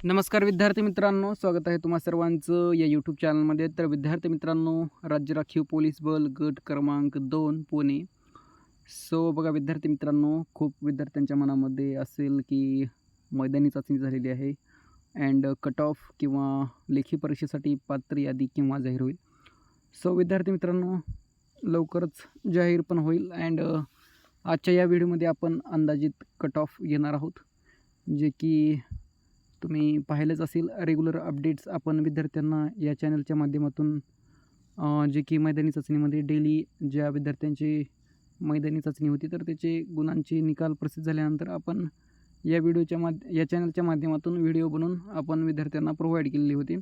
नमस्कार विद्यार्थी मित्रांनो, स्वागत आहे तुम्हा सर्वांचं या यूट्यूब चॅनलमध्ये. तर विद्यार्थी मित्रांनो, राज्य राखीव पोलीस बल गट क्रमांक 2 पुणे. बघा विद्यार्थी मित्रांनो, खूप विद्यार्थ्यांच्या मनामध्ये असेल की मैदानी चाचणी झालेली आहे अँड कट ऑफ किंवा लेखी परीक्षेसाठी पात्र यादी केव्हा जाहीर होईल. विद्यार्थी मित्रांनो, लवकरच जाहीर पण होईल अँड आजच्या या व्हिडिओमध्ये आपण अंदाजित कट ऑफ घेणार आहोत, जे की तुम्ही पाहिलंच असेल. रेग्युलर अपडेट्स आपण विद्यार्थ्यांना या चॅनलच्या माध्यमातून जे की मैदानी चाचणीमध्ये डेली ज्या विद्यार्थ्यांची मैदानी चाचणी होती तर त्याचे गुणांचे निकाल प्रसिद्ध झाल्यानंतर आपण या चॅनलच्या माध्यमातून व्हिडिओ बनवून आपण विद्यार्थ्यांना प्रोव्हाइड केलेली होती.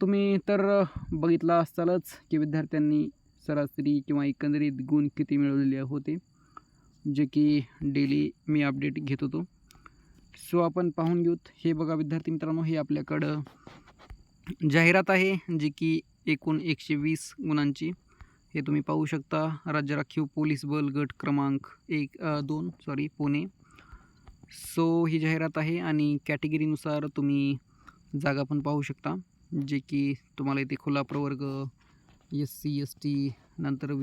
तुम्ही तर बघितला असालच की विद्यार्थ्यांनी सरासरी किंवा एकंदरीत गुण किती मिळवलेले होते, जे की डेली मी अपडेट घेत होतो. आपण पाहून घेऊत. हे बघा विद्यार्थी मित्रांनो, हे आपल्याकडं जाहिरात आहे जी की एकूण 120 गुणांची. हे तुम्ही पाहू शकता. राज्य राखीव पोलीस बल गट क्रमांक 2 पुणे. ही जाहिरात आहे आणि कॅटेगरीनुसार तुम्ही जागा पण पाहू शकता, जे की तुम्हाला इथे खुला प्रवर्ग, SC ST, नंतर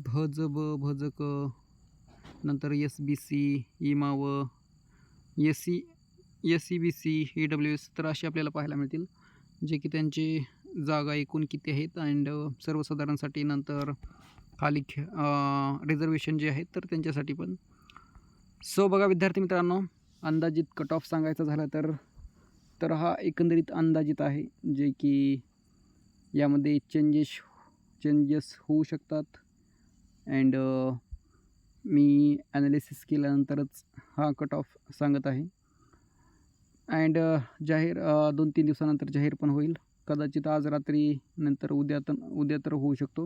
भजब भजक, नंतर SBC, इमाव, SCBC, EWS तर असे आपल्याला पाहायला मिळतील, जे की त्यांचे जागा एकूण किती आहेत अँड सर्वसाधारणसाठी, नंतर खाली रिझर्वेशन जे आहेत तर त्यांच्यासाठी पण. बघा विद्यार्थी मित्रांनो, अंदाजित कट ऑफ सांगायचा झाला तर हा एकंदरीत अंदाजित आहे, जे की यामध्ये चेंजेस होऊ शकतात अँड मी ॲनालिसिस केल्यानंतरच हा कट ऑफ सांगत आहे अँड जाहीर 2-3 दिवसानंतर जाहीर पण होईल. कदाचित आज रात्री, नंतर उद्या तर होऊ शकतो,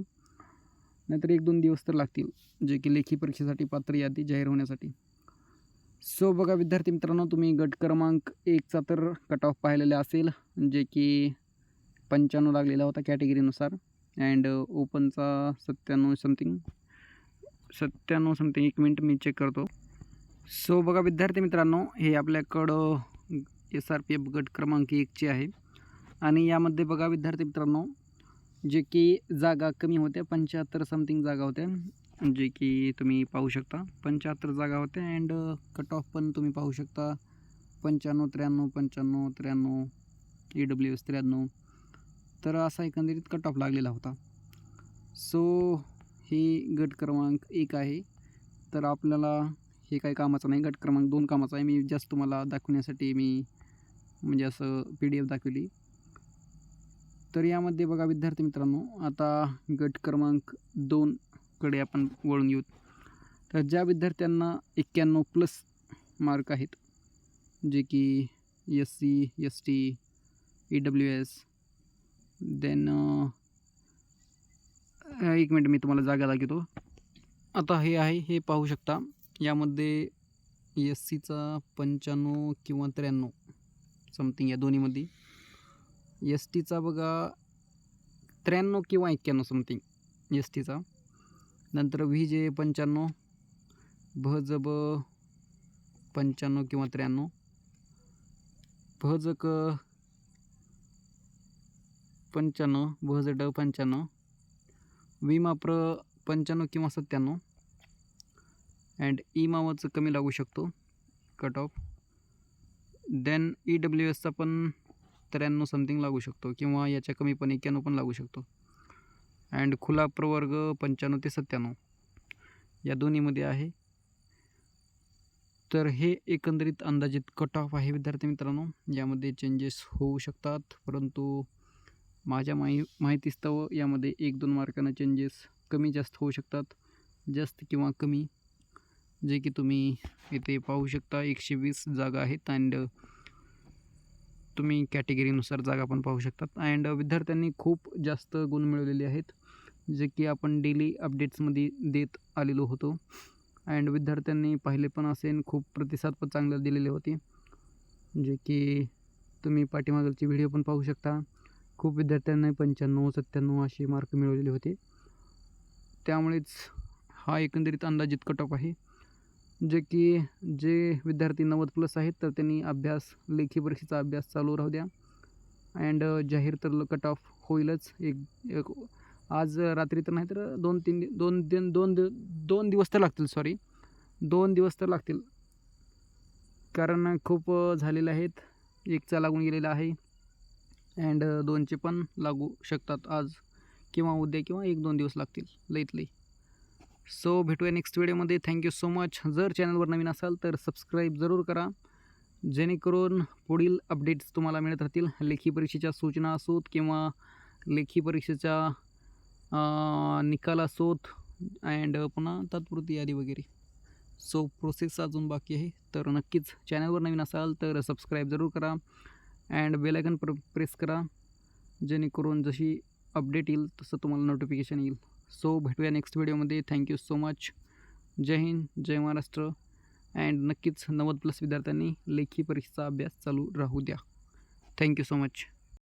नाहीतर 1-2 दिवस तर लागतील, जे की लेखी परीक्षेसाठी पात्र यादी जाहीर होण्यासाठी. बघा विद्यार्थी मित्रांनो, तुम्ही गट क्रमांक 1चा तर कट ऑफ पाहिलेला असेल, जे की 95 लागलेला होता कॅटेगरीनुसार अँड ओपनचा 97 समथिंग. एक मिनिट मी चेक करतो. बघा विद्यार्थी मित्रांनो, हे आपल्याकडं SRPF गट क्रमांक 1चे आहे आणि यामध्ये बघा विद्यार्थी मित्रांनो, जे की जागा कमी होत्या, 75 समथिंग जागा होत्या, जे की तुम्ही पाहू शकता. 75 जागा होत्या अँड कट ऑफ पण तुम्ही पाहू शकता. 95, 93, 95, 93, EWS 93. तर असा एकंदरीत कट ऑफ लागलेला होता. हे गट क्रमांक 1 आहे. तर आपल्याला हे काही कामाचं नाही. गट क्रमांक 2 कामाचा आहे. मी जस्ट तुम्हाला दाखवण्यासाठी म्हणजे असं PDF दाखवली. तर यामध्ये बघा विद्यार्थी मित्रांनो, आता गट क्रमांक 2 कडे आपण वळून येऊ. तर ज्या विद्यार्थ्यांना 91+ मार्क आहेत, जे की SC ST, EWS, देन एक मिनिट मी तुम्हाला जागा दाखवतो. आता हे आहे, हे पाहू शकता. यामध्ये SCचा 95 किंवा 93 समथिंग या दोन्हीमध्ये. STचा बघा 93 किंवा 91 समथिंग STचा. नंतर VJ 95, भजब 95 किंवा 93, भजक 95, भजड 95, विमाप्र 95 किंवा 97 अँड इमावचं कमी लागू शकतो कट ऑफ. देन EWSचा पण 93 समथिंग लागू शकतो किंवा याच्या कमी पण 91 पण लागू शकतो अँड खुला प्रवर्ग 95 ते 97 या दोन्हीमध्ये आहे. तर हे एकंदरीत अंदाजित कट ऑफ आहे विद्यार्थी मित्रांनो. यामध्ये चेंजेस होऊ शकतात, परंतु माझ्या माहितीस्तव यामध्ये 1-2 मार्कांना चेंजेस कमी जास्त होऊ शकतात, जास्त किंवा कमी, जे की तुम्ही इथे पाहू शकता. 120 जागा आहेत अँड तुम्ही कॅटेगरीनुसार जागा पण पाहू शकतात अँड विद्यार्थ्यांनी खूप जास्त गुण मिळवलेले आहेत, जे की आपण डेली अपडेट्समध्ये देत आलेलो होतो अँड विद्यार्थ्यांनी पाहिले पण असेल, खूप प्रतिसाद पण चांगले दिलेले होते, जे की तुम्ही पाठीमागचे व्हिडिओ पण पाहू शकता. खूप विद्यार्थ्यांनी 95, 97 असे मार्क मिळवलेले होते. त्यामुळेच हा एकंदरीत अंदाजित कट ऑफ आहे. जे विद्यार्थी 90+ आहेत तर त्यांनी लेखी परीक्षेचा अभ्यास चालू राहू द्या. अँड जाहीर तर कट ऑफ होईलच एक आज रात्री तर नाही तर 2 दिवस तर लागतील. 2 दिवस तर लागतील, कारण खूप झालेले आहेत. 1चा लागून गेलेला आहे अँड 2चे पण लागू शकतात आज किंवा उद्या किंवा 1-2 दिवस लागतील लईत लई. सो भेटूया नेक्स्ट व्हिडिओमध्ये. Thank you so much. जर चॅनलवर नवीन असाल तर सबस्क्राईब जरूर करा, जेणेकरून पुढील अपडेट्स तुम्हाला मिळत राहतील. लेखी परीक्षेच्या सूचना असोत किंवा लेखी परीक्षेच्या निकाल असोत अँड पुन्हा तात्पुरती यादी वगैरे. सो प्रोसेस अजून बाकी आहे, तर नक्कीच चॅनलवर नवीन असाल तर सबस्क्राईब जरूर करा अँड बेल आयकन प्रेस करा, जेणेकरून जशी अपडेट येईल तसं तुम्हाला नोटिफिकेशन येईल. सो भेटूया नेक्स्ट व्हिडिओमध्ये. Thank you so much. जय हिंद, जय महाराष्ट्र. अँड नक्कीच 90+ विद्यार्थ्यांनी लेखी परीक्षेचा अभ्यास चालू राहू द्या. Thank you so much.